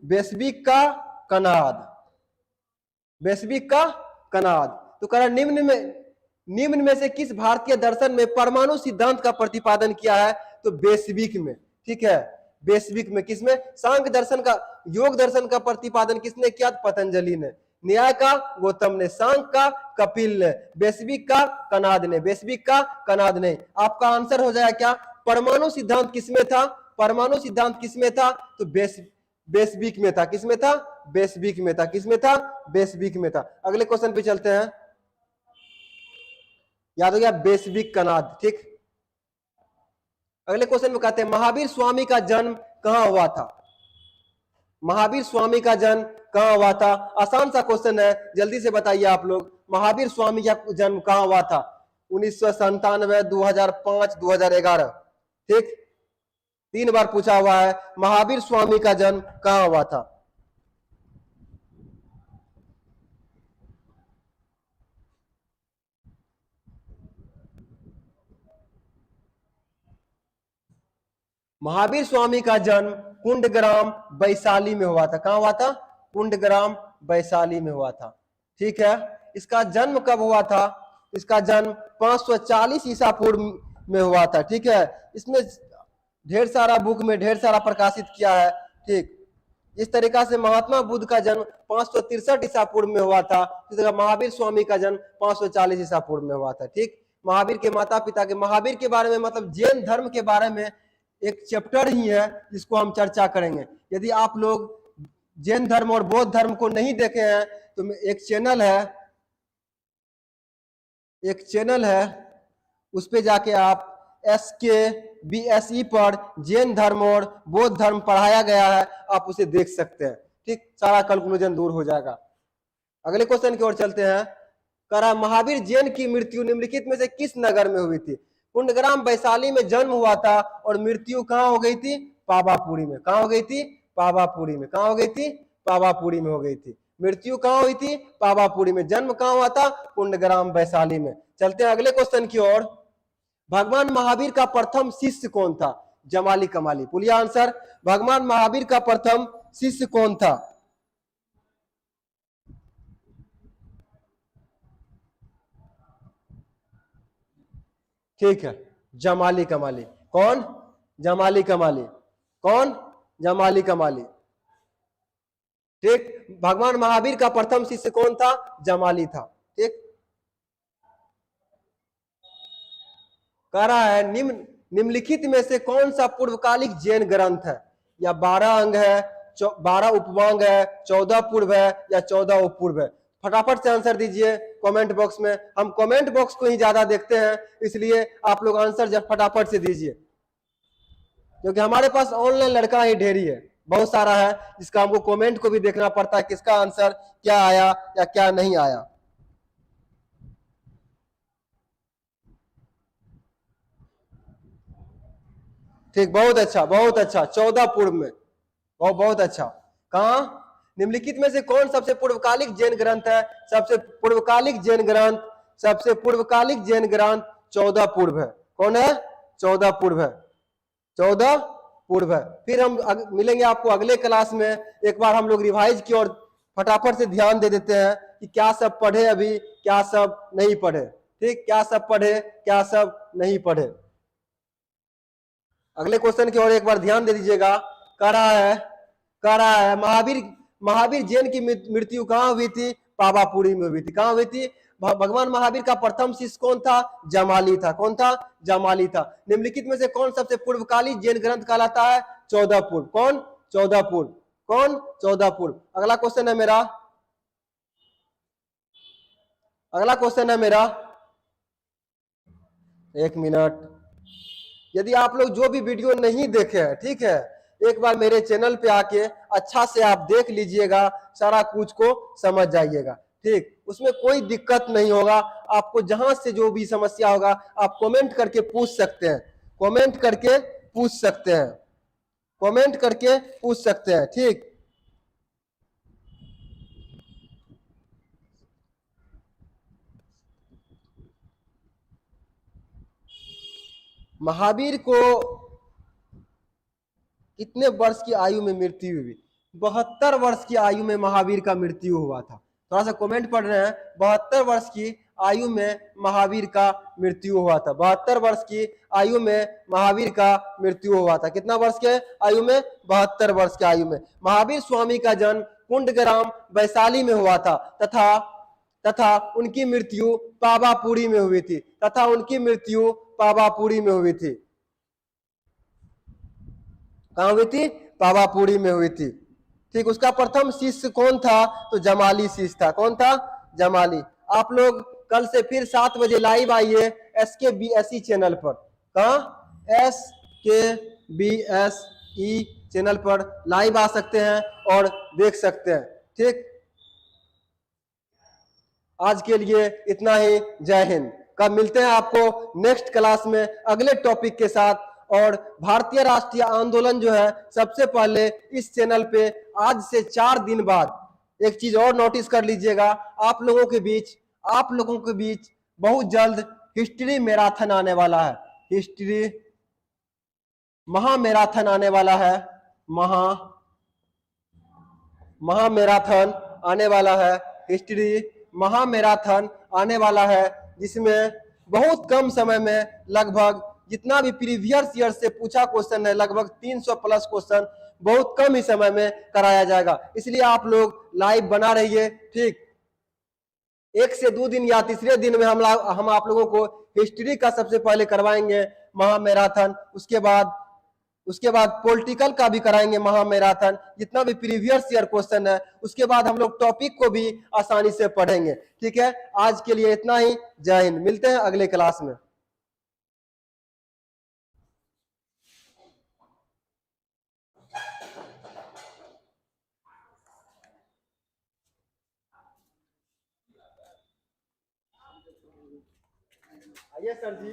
वैश्विक का कनाद। तो कह रहा निम्न में से किस भारतीय दर्शन में परमाणु सिद्धांत का प्रतिपादन किया है? तो वैश्विक में, ठीक है। वैश्विक में किसमें? सांख्य दर्शन का, योग दर्शन का प्रतिपादन किसने किया? पतंजलि ने। न्याय का गौतम ने, सांख्य का कपिल ने, वैश्विक का कनाद ने। आपका आंसर हो जाएगा क्या? परमाणु सिद्धांत किसमें था? तो वैश्विक में था। किसमें था? वैश्विक में था। अगले क्वेश्चन पे चलते हैं। याद हो गया? वैश्विक कनाद, ठीक। अगले क्वेश्चन में कहते हैं महावीर स्वामी का जन्म कहां हुआ था? आसान सा क्वेश्चन है, जल्दी से बताइए आप लोग। महावीर स्वामी का जन्म कहां हुआ था? 1997, 2005, 2011, ठीक। 3 बार पूछा हुआ है, महावीर स्वामी का जन्म कहां हुआ था? महावीर स्वामी का जन्म कुंडग्राम वैशाली में हुआ था। कहां हुआ था? कुंडग्राम वैशाली में हुआ था, ठीक है। इसका जन्म कब हुआ था? इसका जन्म 540 ईसा पूर्व में हुआ था, ठीक है। इसमें ढेर सारा बुक में ढेर सारा प्रकाशित किया है, ठीक। इस तरीका से महात्मा बुद्ध का जन्म 563 ईसा पूर्व में हुआ था। इस तरह महावीर स्वामी का जन्म 540 ईसा पूर्व में हुआ था, ठीक। महावीर के माता पिता के, महावीर के बारे में मतलब जैन धर्म के बारे में एक चैप्टर ही है जिसको हम चर्चा करेंगे। यदि आप लोग जैन धर्म और बौद्ध धर्म को नहीं देखे हैं तो एक चैनल है, उस पे जाके आप SKBSE पर जैन धर्म और बौद्ध धर्म पढ़ाया गया है, आप उसे देख सकते हैं, ठीक। सारा कंक्लूजन दूर हो जाएगा। अगले क्वेश्चन की ओर चलते हैं। कह रहा महावीर जैन की मृत्यु निम्नलिखित में से किस नगर में हुई थी? कुंडग्राम वैशाली में जन्म हुआ था और मृत्यु कहां हो गई थी? पावापुरी में। कहां हो गई थी? पावापुरी में। कहां हो गई थी? पावापुरी में हो गई थी। मृत्यु कहां हुई थी? पावापुरी में। जन्म कहां हुआ था? कुंडग्राम वैशाली में। चलते हैं अगले क्वेश्चन की ओर। भगवान महावीर का प्रथम शिष्य कौन था? जमाली कमाली। बोलिए आंसर। भगवान महावीर का प्रथम शिष्य कौन था? ठीक है, जमाली कमाली। कौन? जमाली कमाली। कौन? जमाली कमाली, ठीक। भगवान महावीर का प्रथम शिष्य कौन था? जमाली था, ठीक। कह रहा है निम्नलिखित में से कौन सा पूर्वकालिक जैन ग्रंथ है? या 12 अंग है, 12 उपवांग है, 14 पूर्व है या 14 उपपूर्व है? फटाफट से आंसर दीजिए कमेंट बॉक्स में। हम कमेंट बॉक्स को ही ज्यादा देखते हैं, इसलिए आप लोग आंसर फटाफट से दीजिए, क्योंकि हमारे पास ऑनलाइन लड़का ही ढेरी है। बहुत सारा है जिसका हमको कमेंट को भी देखना पड़ता है, किसका आंसर क्या आया या क्या नहीं आया। ठीक, बहुत अच्छा, बहुत अच्छा, 14 पूर्व में, बहुत बहुत अच्छा। कहा निम्नलिखित में से कौन सबसे पूर्वकालिक जैन ग्रंथ है? सबसे पूर्वकालिक जैन ग्रंथ, सबसे पूर्वकालिक जैन ग्रंथ 14 पूर्व है। कौन है? 14 पूर्व है, 14 पूर्व है। फिर हम मिलेंगे आपको अगले क्लास में। एक बार हम लोग रिवाइज की और फटाफट से ध्यान दे देते हैं कि क्या सब पढ़े अभी, क्या सब नहीं पढ़े। ठीक, क्या सब पढ़े, क्या सब नहीं पढ़े। अगले क्वेश्चन की ओर एक बार ध्यान दे दीजिएगा। कह रहा है, कह रहा है महावीर, महावीर जैन की मृत्यु कहाँ हुई थी? पावापुरी में हुई थी। कहाँ हुई थी? भगवान महावीर का प्रथम शिष्य कौन था? जमाली था। कौन था? जमाली था। निम्नलिखित में से कौन सबसे पूर्वकालीन जैन ग्रंथ कहलाता है? 14 पूर्व। कौन? 14 पूर्व। कौन? 14 पूर्व। अगला क्वेश्चन है मेरा, अगला क्वेश्चन है मेरा, एक मिनट। यदि आप लोग जो भी वीडियो नहीं देखे हैं, ठीक है, एक बार मेरे चैनल पे आके अच्छा से आप देख लीजिएगा, सारा कुछ को समझ जाइएगा। ठीक, उसमें कोई दिक्कत नहीं होगा। आपको जहां से जो भी समस्या होगा आप कमेंट करके पूछ सकते हैं, कमेंट करके पूछ सकते हैं, कमेंट करके पूछ सकते हैं। ठीक, महावीर को कितने वर्ष की आयु में मृत्यु हुई? 72 वर्ष की आयु में महावीर का मृत्यु हुआ था। थोड़ा सा कमेंट पढ़ रहे हैं, 72 वर्ष की आयु में महावीर का मृत्यु हुआ था। 72 वर्ष की आयु में महावीर का मृत्यु हुआ था। कितना वर्ष के आयु में? 72 वर्ष की आयु में। महावीर स्वामी का जन्म कुंडग्राम वैशाली में हुआ था तथा तथा उनकी मृत्यु पावापुरी में हुई थी, तथा उनकी मृत्यु पावापुरी में हुई थी। कहाँ हुई थी? पावापुरी में हुई थी। ठीक, उसका प्रथम शिष्य कौन था? तो जमाली शिष्य था। कौन था? जमाली। आप लोग कल से फिर 7 बजे लाइव आइए SKBSE चैनल पर। कहाँ? SKBSE चैनल पर लाइव आ सकते हैं और देख सकते हैं। ठीक, आज के लिए इतना ही। जय हिंद। कब मिलते हैं आपको नेक्स्ट क्लास में अगले टॉपिक के साथ। और भारतीय राष्ट्रीय आंदोलन जो है, सबसे पहले इस चैनल पे आज से 4 दिन बाद एक चीज और नोटिस कर लीजिएगा, आप लोगों के बीच, आप लोगों के बीच बहुत जल्द हिस्ट्री मैराथन आने वाला है। हिस्ट्री महा मैराथन आने वाला है। महा महा मैराथन आने वाला है। हिस्ट्री महा मैराथन आने वाला है, जिसमें बहुत कम समय में लगभग जितना भी प्रीवियस ईयर से पूछा क्वेश्चन है, लगभग 300 प्लस क्वेश्चन बहुत कम ही समय में कराया जाएगा। इसलिए आप लोग लाइव बना रहिए। ठीक, 1 से 2 दिन या तीसरे दिन में हम आप लोगों को हिस्ट्री का सबसे पहले करवाएंगे महा मैराथन। उसके बाद पॉलिटिकल का भी कराएंगे महा मैराथन। जितना भी प्रीवियस ईयर क्वेश्चन है, उसके बाद हम लोग टॉपिक को भी आसानी से पढ़ेंगे। ठीक है, आज के लिए इतना ही। जय हिंद। मिलते हैं अगले क्लास में। आइए सर जी।